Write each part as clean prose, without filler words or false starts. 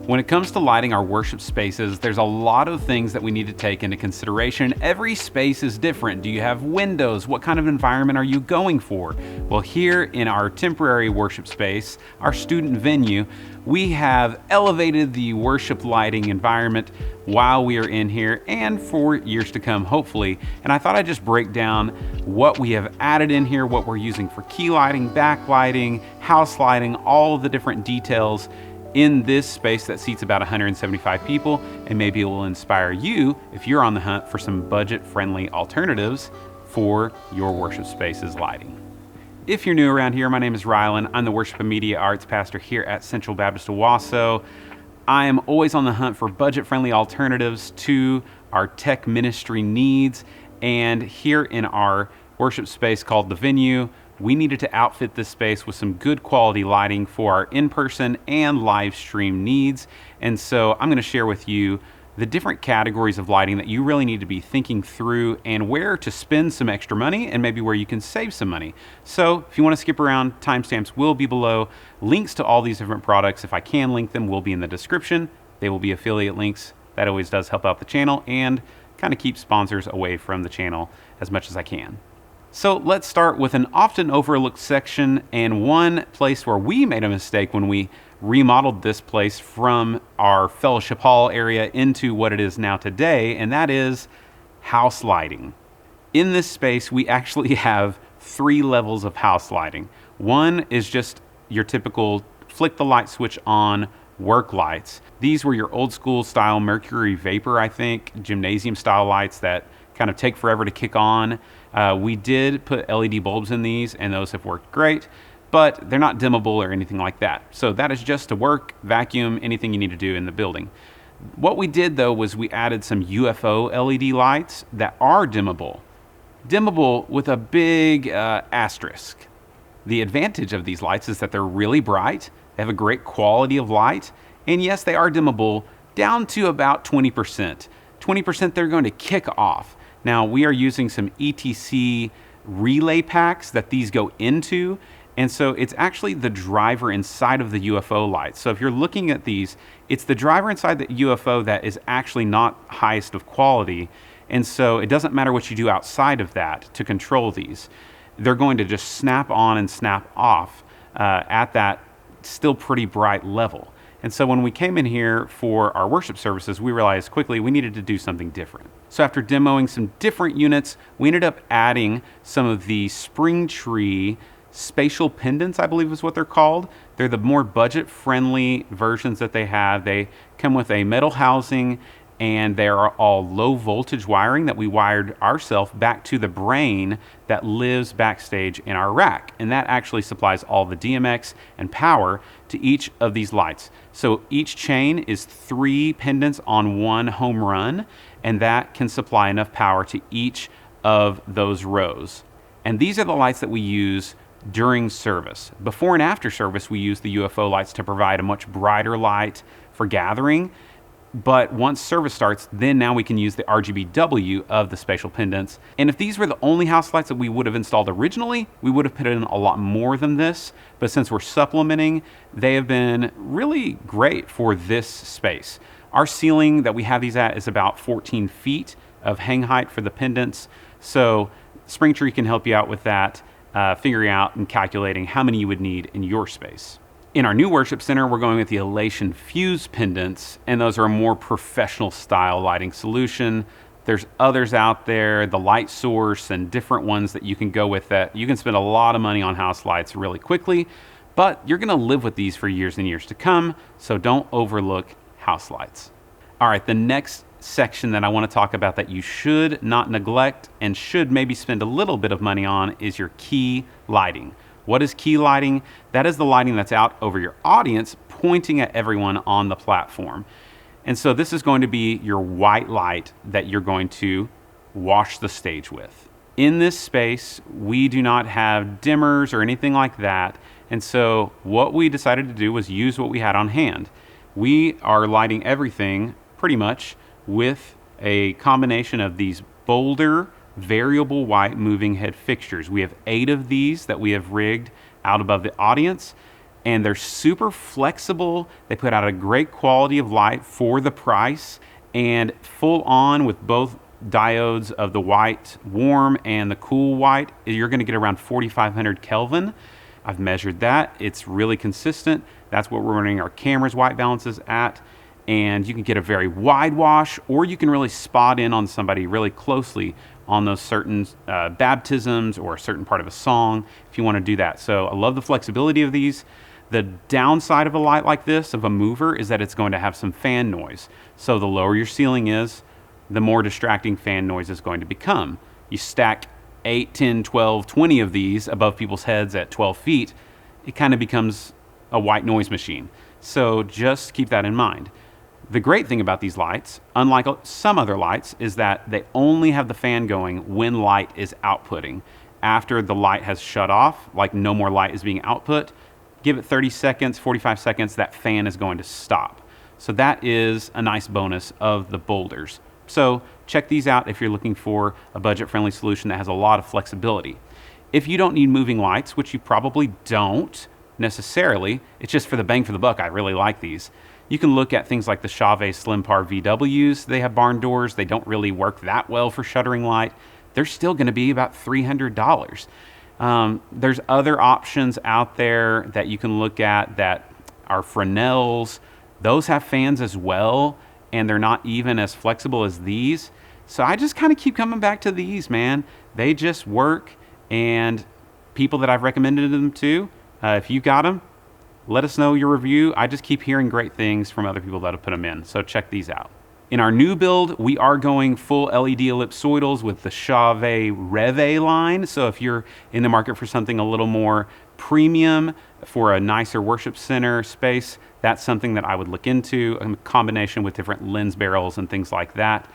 When it comes to lighting our worship spaces, there's a lot of things that we need to take into consideration. Every space is different. Do you have windows? What kind of environment are you going for? Well, here in our temporary worship space, our student venue, we have elevated the worship lighting environment while we are in here and for years to come, hopefully. And I thought I'd just break down what we have added in here, what we're using for key lighting, backlighting, house lighting, all of the different details in this space that seats about 175 people, and maybe it will inspire you if you're on the hunt for some budget-friendly alternatives for your worship space's lighting. If you're new around here, my name is Rylan. I'm the Worship and Media Arts Pastor here at Central Baptist Owasso. I am always on the hunt for budget-friendly alternatives to our tech ministry needs, and here in our worship space called The Venue, we needed to outfit this space with some good quality lighting for our in-person and live stream needs. And so I'm going to share with you the different categories of lighting that you really need to be thinking through and where to spend some extra money and maybe where you can save some money. So if you want to skip around, timestamps will be below. Links to all these different products, if I can link them, will be in the description. They will be affiliate links. That always does help out the channel and kind of keep sponsors away from the channel as much as I can. So let's start with an often overlooked section and one place where we made a mistake when we remodeled this place from our fellowship hall area into what it is now today, and that is house lighting. In this space, we actually have 3 levels of house lighting. One is just your typical flick the light switch on work lights. These were your old school style mercury vapor, I think, gymnasium style lights that kind of take forever to kick on. We did put LED bulbs in these, and those have worked great, but they're not dimmable or anything like that. So that is just to work, vacuum, anything you need to do in the building. What we did though was we added some UFO LED lights that are dimmable. Dimmable with a big asterisk. The advantage of these lights is that they're really bright, they have a great quality of light, and yes, they are dimmable down to about 20%. 20% they're going to kick off. Now, we are using some ETC relay packs that these go into, and so it's actually the driver inside of the UFO lights. So if you're looking at these, it's the driver inside the UFO that is actually not highest of quality, and so it doesn't matter what you do outside of that to control these. They're going to just snap on and snap off at that still pretty bright level. And so when we came in here for our worship services, we realized quickly we needed to do something different. So after demoing some different units, we ended up adding some of the spring tree spatial pendants, I believe is what they're called. They're the more budget-friendly versions that they have. They come with a metal housing, and they are all low voltage wiring that we wired ourselves back to the brain that lives backstage in our rack. And that actually supplies all the DMX and power to each of these lights. So each chain is 3 pendants on one home run, and that can supply enough power to each of those rows. And these are the lights that we use during service. Before and after service, we use the UFO lights to provide a much brighter light for gathering. But once service starts, then now we can use the RGBW of the spatial pendants. And if these were the only house lights that we would have installed originally, we would have put in a lot more than this. But since we're supplementing, they have been really great for this space. Our ceiling that we have these at is about 14 feet of hang height for the pendants. So Spring Tree can help you out with that, figuring out and calculating how many you would need in your space. In our new worship center, we're going with the Elation Fuse pendants, and those are a more professional style lighting solution. There's others out there, the Light Source and different ones that you can go with that. You can spend a lot of money on house lights really quickly, but you're gonna live with these for years and years to come, so don't overlook house lights. All right, the next section that I wanna talk about that you should not neglect and should maybe spend a little bit of money on is your key lighting. What is key lighting? That is the lighting that's out over your audience, pointing at everyone on the platform. And so this is going to be your white light that you're going to wash the stage with. In this space, we do not have dimmers or anything like that. And so what we decided to do was use what we had on hand. We are lighting everything pretty much with a combination of these bolder variable white moving head fixtures. We have 8 of these that we have rigged out above the audience. and they're super flexible. They put out a great quality of light for the price, and full on with both diodes of the white warm and the cool white, you're going to get around 4,500 Kelvin. I've measured that. It's really consistent. That's what we're running our camera's white balances at. And you can get a very wide wash, or you can really spot in on somebody really closely on those certain baptisms or a certain part of a song if you want to do that. So I love the flexibility of these. The downside of a light like this, of a mover, is that it's going to have some fan noise. So the lower your ceiling is, the more distracting fan noise is going to become. You stack 8, 10, 12, 20 of these above people's heads at 12 feet, it kind of becomes a white noise machine. So just keep that in mind. The great thing about these lights, unlike some other lights, is that they only have the fan going when light is outputting. After the light has shut off, like no more light is being output, give it 30 seconds, 45 seconds, that fan is going to stop. So that is a nice bonus of the boulders. So check these out if you're looking for a budget-friendly solution that has a lot of flexibility. If you don't need moving lights, which you probably don't necessarily, it's just for the bang for the buck, I really like these. You can look at things like the Haze Slim Par VWs. They have barn doors. They don't really work that well for shuttering light. They're still going to be about $300. There's other options out there that you can look at that are Fresnels. Those have fans as well, and they're not even as flexible as these. So I just kind of keep coming back to these, man. They just work, and people that I've recommended them to, if you got them, let us know your review. I just keep hearing great things from other people that have put them in, so check these out. In our new build, we are going full LED ellipsoidals with the Haze Reve line. So if you're in the market for something a little more premium for a nicer worship center space, that's something that I would look into, a combination with different lens barrels and things like that.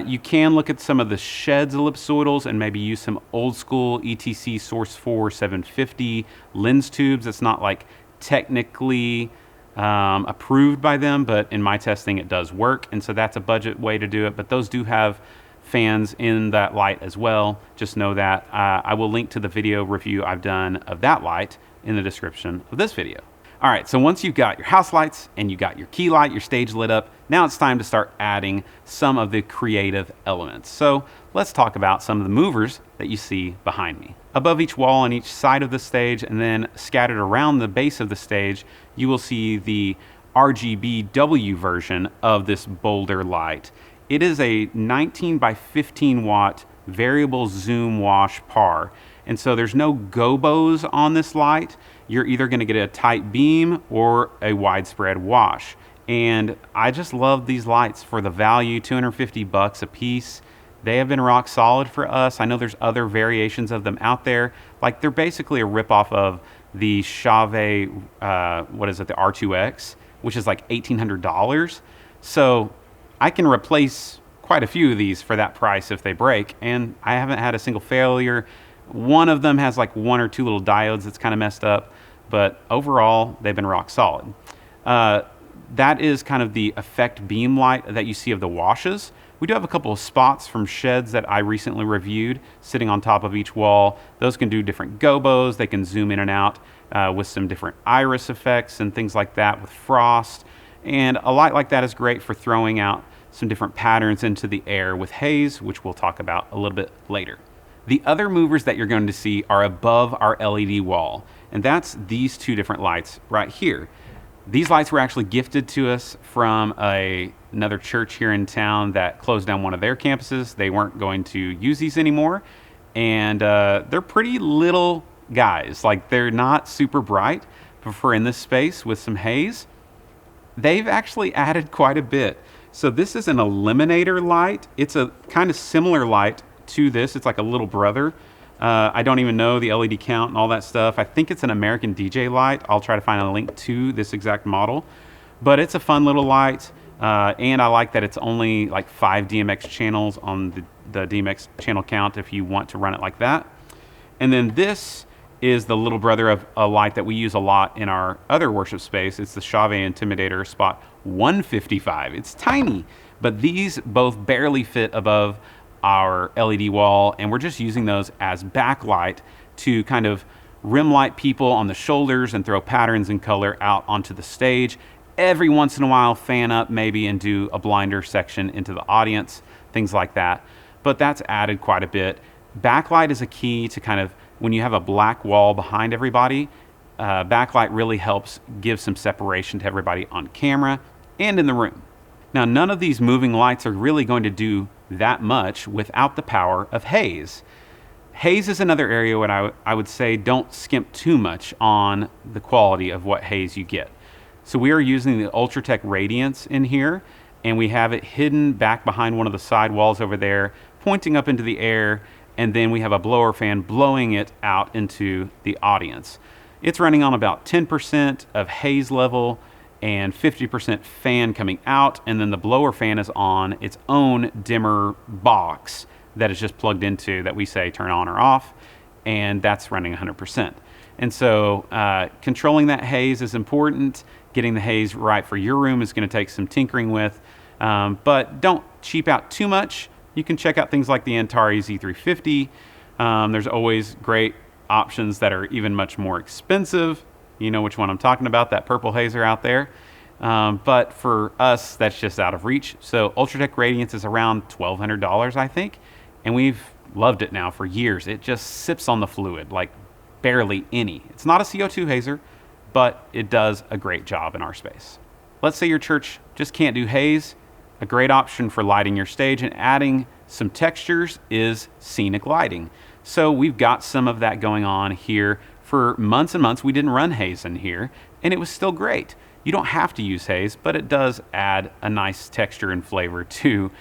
You can look at some of the Sheds ellipsoidals and maybe use some old school ETC Source 4 750 lens tubes. It's not like technically approved by them, but in my testing it does work, and so that's a budget way to do it. But those do have fans in that light as well. Just know that. I will link to the video review I've done of that light in the description of this video. All right, so once you've got your house lights and you got your key light, your stage lit up, now it's time to start adding some of the creative elements. So let's talk about some of the movers that you see behind me. Above each wall on each side of the stage, and then scattered around the base of the stage, you will see the RGBW version of this boulder light. It is a 19 by 15 watt variable zoom wash par. And so there's no gobos on this light. You're either going to get a tight beam or a widespread wash. And I just love these lights for the value, 250 bucks a piece. They have been rock solid for us. I know there's other variations of them out there. Like they're basically a ripoff of the Haze, the R2X, which is like $1,800. So I can replace quite a few of these for that price if they break. And I haven't had a single failure. One of them has like one or two little diodes that's kind of messed up, but overall they've been rock solid. That is kind of the effect beam light that you see of the washes. We do have a couple of spots from Sheds that I recently reviewed sitting on top of each wall. Those can do different gobos. They can zoom in and out with some different iris effects and things like that with frost. And a light like that is great for throwing out some different patterns into the air with Haze, which we'll talk about a little bit later. The other movers that you're going to see are above our LED wall, and that's these two different lights right here. These lights were actually gifted to us from another church here in town that closed down one of their campuses. They weren't going to use these anymore, and they're pretty little guys. Like, they're not super bright, but for in this space with some haze, they've actually added quite a bit. So this is an eliminator light. It's a kind of similar light to this. It's like a little brother. I don't even know the LED count and all that stuff. I think it's an American DJ light. I'll try to find a link to this exact model, but it's a fun little light. And I like that it's only like 5 DMX channels on the DMX channel count if you want to run it like that. And then this is the little brother of a light that we use a lot in our other worship space. It's the Haze Intimidator Spot 155. It's tiny, but these both barely fit above our LED wall, and we're just using those as backlight to kind of rim light people on the shoulders and throw patterns and color out onto the stage. Every once in a while, fan up maybe and do a blinder section into the audience, things like that. But that's added quite a bit. Backlight is a key to kind of, when you have a black wall behind everybody, backlight really helps give some separation to everybody on camera and in the room. Now, none of these moving lights are really going to do that much without the power of Haze. Haze is another area where I would say don't skimp too much on the quality of what Haze you get. So we are using the Ultratech Radiance in here, and we have it hidden back behind one of the side walls over there, pointing up into the air, and then we have a blower fan blowing it out into the audience. It's running on about 10% of Haze level and 50% fan coming out, and then the blower fan is on its own dimmer box that is just plugged into, that we say turn on or off, and that's running 100%. And so controlling that Haze is important. Getting the Haze right for your room is going to take some tinkering with, but don't cheap out too much. You can check out things like the Antares Z350. There's always great options that are even much more expensive. You know which one I'm talking about, that purple Hazer out there. But for us, that's just out of reach. So Ultratech Radiance is around $1,200, I think. And we've loved it now for years. It just sips on the fluid, like barely any. It's not a CO2 Hazer, but it does a great job in our space. Let's say your church just can't do Haze. A great option for lighting your stage and adding some textures is Scenic Lighting. So we've got some of that going on here. For months and months, we didn't run Haze in here, and it was still great. You don't have to use Haze, but it does add a nice texture and flavor to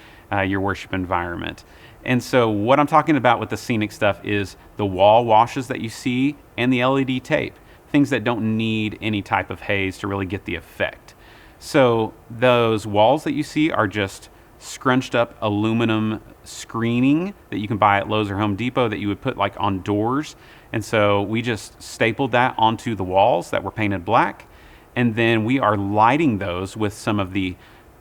your worship environment. And so what I'm talking about with the scenic stuff is the wall washes that you see and the LED tape, things that don't need any type of Haze to really get the effect. So those walls that you see are just scrunched up aluminum screening that you can buy at Lowe's or Home Depot that you would put like on doors. And so we just stapled that onto the walls that were painted black. And then we are lighting those with some of the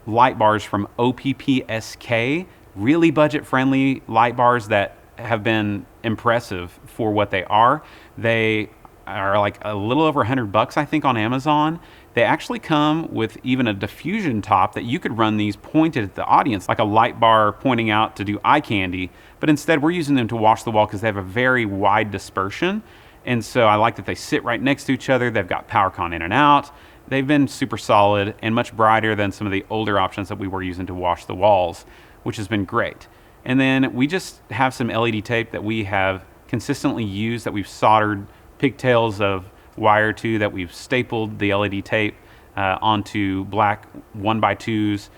light bars from OPPSK, really budget-friendly light bars that have been impressive for what they are. They are like a little over $100, I think, on Amazon. They actually come with even a diffusion top that you could run these pointed at the audience, like a light bar pointing out to do eye candy. But instead, we're using them to wash the wall because they have a very wide dispersion. And so I like that they sit right next to each other. They've got power con in and out. They've been super solid and much brighter than some of the older options that we were using to wash the walls, which has been great. And then we just have some LED tape that we have consistently used, that we've soldered pigtails of wire to, that we've stapled the LED tape onto black 1x2s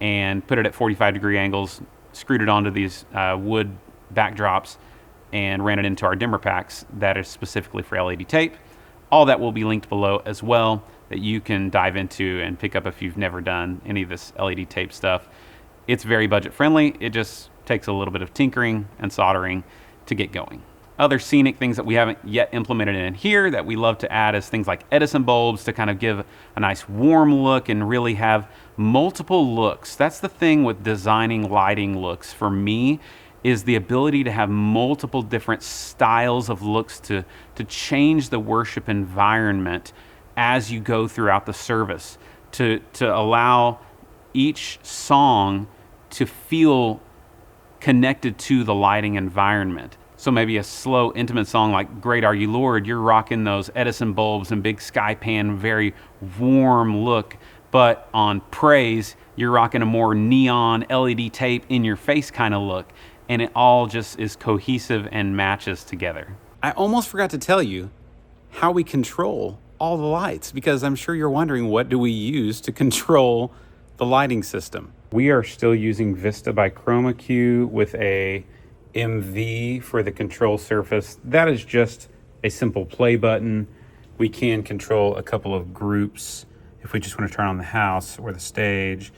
and put it at 45-degree angles, screwed it onto these wood backdrops, and ran it into our dimmer packs that is specifically for LED tape. All that will be linked below as well, that you can dive into and pick up if you've never done any of this LED tape stuff. It's very budget friendly. It just takes a little bit of tinkering and soldering to get going. Other scenic things that we haven't yet implemented in here that we love to add is things like Edison bulbs to kind of give a nice warm look and really have multiple looks. That's the thing with designing lighting looks for me, is the ability to have multiple different styles of looks to change the worship environment as you go throughout the service, to allow each song to feel connected to the lighting environment. So maybe a slow, intimate song like Great Are You Lord, you're rocking those Edison bulbs and big sky pan, very warm look. But on Praise, you're rocking a more neon LED tape in your face kind of look. And it all just is cohesive and matches together. I almost forgot to tell you how we control all the lights, because I'm sure you're wondering, what do we use to control the lighting system? We are still using Vista by ChromaQ with a MV for the control surface. That is just a simple play button. We can control a couple of groups if we just want to turn on the house or the stage.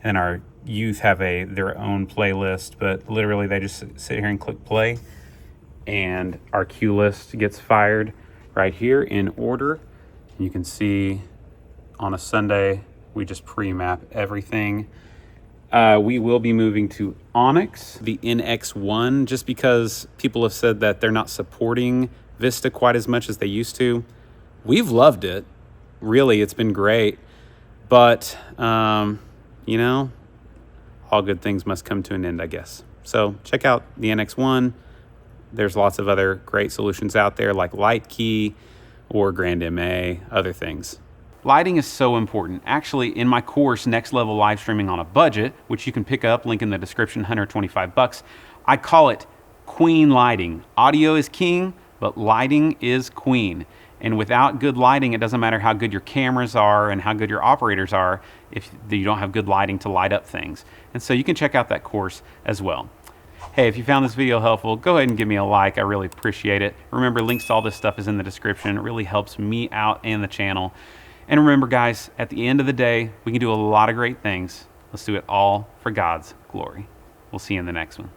And our youth have their own playlist, but literally they just sit here and click play, and our cue list gets fired right here in order. You can see on a Sunday, we just pre-map everything. We will be moving to Onyx, the NX1, just because people have said that they're not supporting Vista quite as much as they used to. We've loved it. Really, it's been great. But, you know, all good things must come to an end, I guess. So check out the NX1. There's lots of other great solutions out there like Light Key or Grand MA, other things. Lighting is so important. Actually, in my course, Next Level Live Streaming on a Budget, which you can pick up, link in the description, 125 bucks, I call it Queen Lighting. Audio is king, but lighting is queen. And without good lighting, it doesn't matter how good your cameras are and how good your operators are if you don't have good lighting to light up things. And so you can check out that course as well. Hey, if you found this video helpful, go ahead and give me a like. I really appreciate it. Remember, links to all this stuff is in the description. It really helps me out and the channel. And remember, guys, at the end of the day, we can do a lot of great things. Let's do it all for God's glory. We'll see you in the next one.